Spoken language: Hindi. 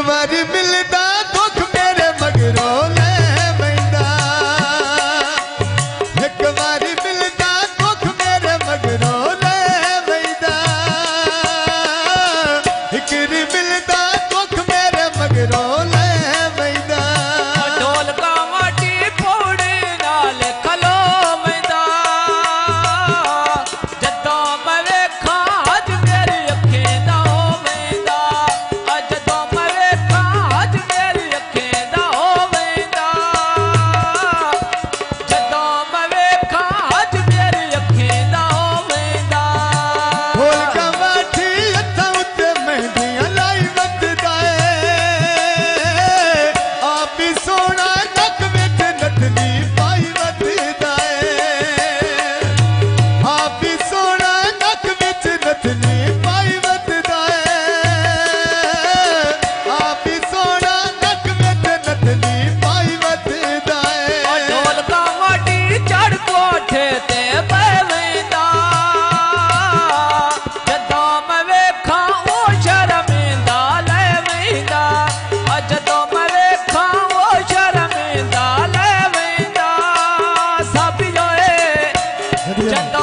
बारी मिलदा दुख मेरे मगरों ले बैंदा, एक बारी मिलदा दुख मेरे मगरों ले बैंदा, एक बारी मिलदा दुख मेरे मगरों ले बैंदा। ढोलका माटी फोड़े नाल खलो मैंदा, जदों मैं वेखां अज मेरी अखें दा होवेंदा, जदों मैं वेखां अज मेरी अखें दा होवेंदा, जदों मैं वेखां अज मेरी अखें दा होवेंदा। ढोलका माटी हत्थां उत्ते मेहंदियां लाई वधदा ए, आप ही सोहना नक विच नथनी पाई वधदा ए, आप ही सोहना नक विच नथनी पाई वधदा ए, आप ही सोहना नक विच नथनी पाई वधदा ए। ढोलका माटी चढ़ कोठे ते बहवेंदा, जदों मैं वेखां ओ शर्मिंदा लवेंदा, जदों मैं वेखां ओ शर्मिंदा लवेंदा। सब जोए जदों